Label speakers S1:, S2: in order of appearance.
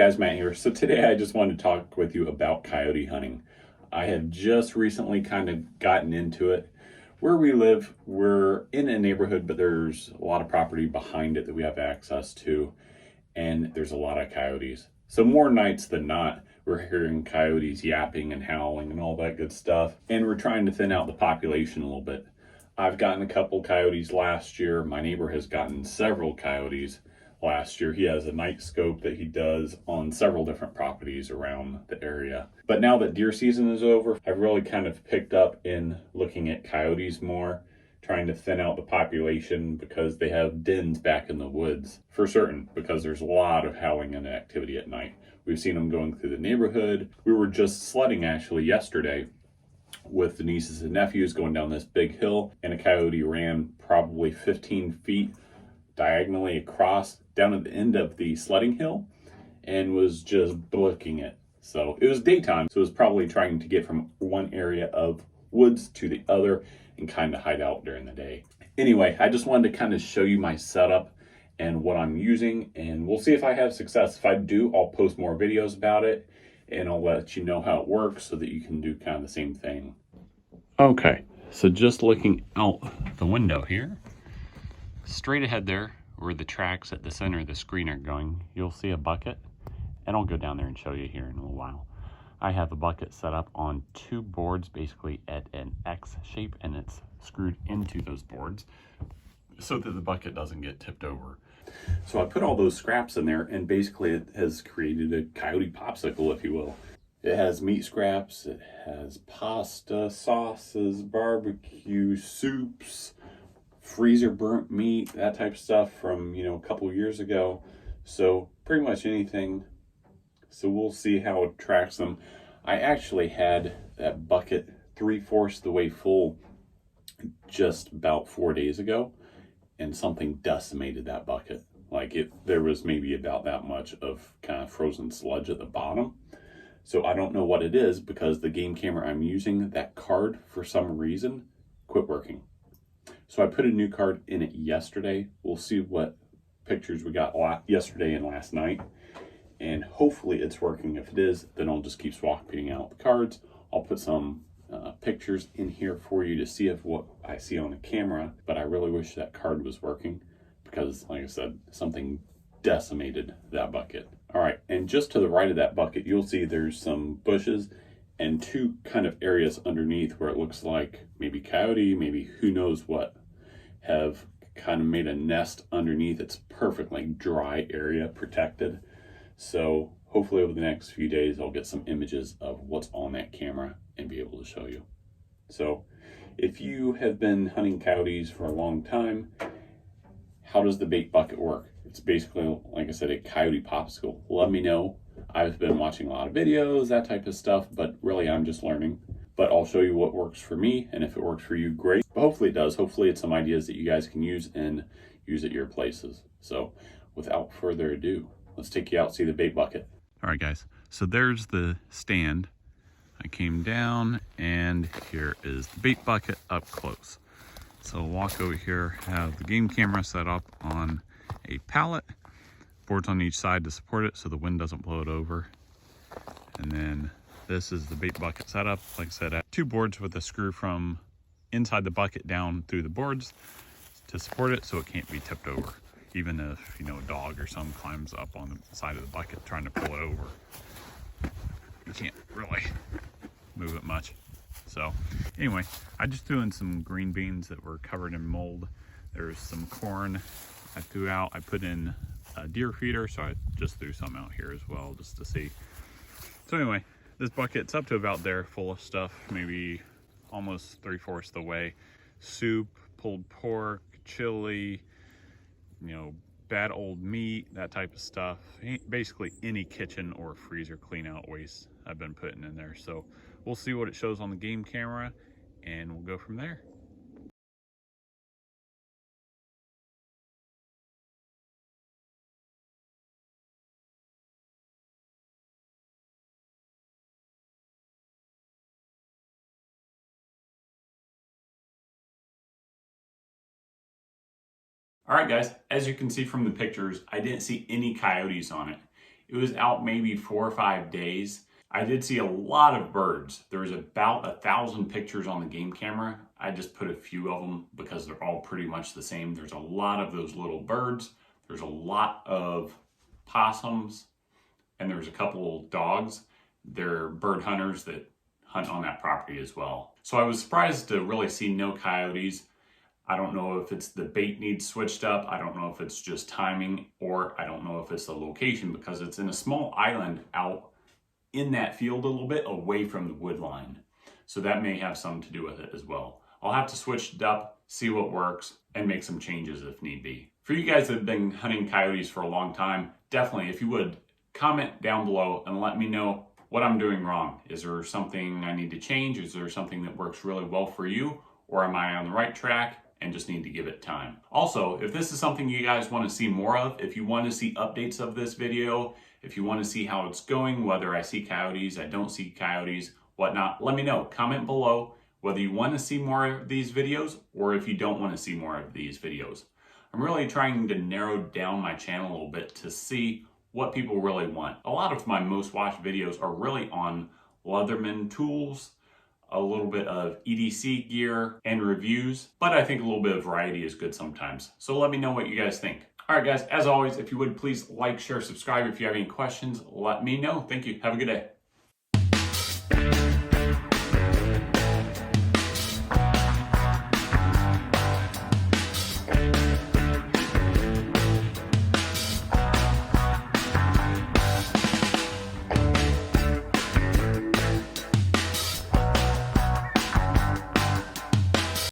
S1: guys, Matt here. So today I just wanted to talk with you about coyote hunting. I have just recently kind of gotten into it. Where we live, we're in a neighborhood, but there's a lot of property behind it that we have access to, and there's a lot of coyotes. So more nights than not, we're hearing coyotes yapping and howling and all that good stuff, and we're trying to thin out the population a little bit. I've gotten a couple coyotes last year. My neighbor has gotten several coyotes last year. He has a night scope that he does on several different properties around the area. But now that deer season is over, I've really kind of picked up in looking at coyotes more, trying to thin out the population because they have dens back in the woods for certain, because there's a lot of howling and activity at night. We've seen them going through the neighborhood. We were just sledding actually yesterday with the nieces and nephews going down this big hill, and a coyote ran probably 15 feet diagonally across down at the end of the sledding hill and was just booking it. So it was daytime, so it was probably trying to get from one area of woods to the other and kind of hide out during the day. Anyway, I just wanted to kind of show you my setup and what I'm using, and we'll see if I have success. If I do, I'll post more videos about it, and I'll let you know how it works so that you can do kind of the same thing. Okay, so just looking out the window here, straight ahead there, where the tracks at the center of the screen are going, you'll see a bucket, and I'll go down there and show you here in a little while. I have a bucket set up on two boards, basically at an X shape, and it's screwed into those boards so that the bucket doesn't get tipped over. So I put all those scraps in there, and basically it has created a coyote popsicle, if you will. It has meat scraps, it has pasta, sauces, barbecue, soups, freezer burnt meat, that type of stuff from, a couple years ago. So pretty much anything. So we'll see how it tracks them. I actually had that bucket 3/4 the way full just about 4 days ago, and something decimated that bucket. There was maybe about that much of kind of frozen sludge at the bottom. So I don't know what it is, because the game camera I'm using, that card for some reason quit working. So I put a new card in it yesterday. We'll see what pictures we got yesterday and last night, and hopefully it's working. If it is, then I'll just keep swapping out the cards. I'll put some pictures in here for you to see of what I see on the camera, but I really wish that card was working, because like I said, something decimated that bucket. All right, and just to the right of that bucket, you'll see there's some bushes and two kind of areas underneath where it looks like maybe coyote, maybe who knows what, have kind of made a nest underneath. It's perfectly dry area, protected. So hopefully over the next few days, I'll get some images of what's on that camera and be able to show you. So if you have been hunting coyotes for a long time, how does the bait bucket work? It's basically, like I said, a coyote popsicle. Let me know. I've been watching a lot of videos, that type of stuff, but really I'm just learning. But I'll show you what works for me, and if it works for you, great. But hopefully it does. Hopefully it's some ideas that you guys can use and use at your places. So without further ado, let's take you out, see the bait bucket. All right, guys. So there's the stand. I came down, and here is the bait bucket up close. So I'll walk over here, have the game camera set up on a pallet, boards on each side to support it so the wind doesn't blow it over. And then this is the bait bucket setup. Like I said, I have two boards with a screw from inside the bucket down through the boards to support it so it can't be tipped over. Even if, a dog or something climbs up on the side of the bucket trying to pull it over, you can't really move it much. So anyway, I just threw in some green beans that were covered in mold. There's some corn I threw out. I put in a deer feeder, so I just threw some out here as well just to see. So anyway, this bucket's up to about there, full of stuff, maybe almost 3/4 the way. Soup, pulled pork, chili, bad old meat, that type of stuff. Basically any kitchen or freezer clean out waste I've been putting in there. So we'll see what it shows on the game camera, and we'll go from there. All right, guys, as you can see from the pictures, I didn't see any coyotes on it. It was out maybe 4 or 5 days. I did see a lot of birds. There was about 1,000 pictures on the game camera. I just put a few of them because they're all pretty much the same. There's a lot of those little birds. There's a lot of possums, and there's a couple dogs. They're bird hunters that hunt on that property as well. So I was surprised to really see no coyotes. I don't know if it's the bait needs switched up. I don't know if it's just timing, or I don't know if it's the location, because it's in a small island out in that field a little bit away from the wood line. So that may have something to do with it as well. I'll have to switch it up, see what works, and make some changes if need be. For you guys that have been hunting coyotes for a long time, definitely, if you would, comment down below and let me know what I'm doing wrong. Is there something I need to change? Is there something that works really well for you? Or am I on the right track and just need to give it time? Also, if this is something you guys want to see more of, if you want to see updates of this video, if you want to see how it's going, whether I see coyotes, I don't see coyotes, whatnot, let me know. Comment below whether you want to see more of these videos or if you don't want to see more of these videos. I'm really trying to narrow down my channel a little bit to see what people really want. A lot of my most watched videos are really on Leatherman tools, a little bit of EDC gear and reviews, but I think a little bit of variety is good sometimes. So let me know what you guys think. All right, guys, as always, if you would please like, share, subscribe. If you have any questions, let me know. Thank you. Have a good day.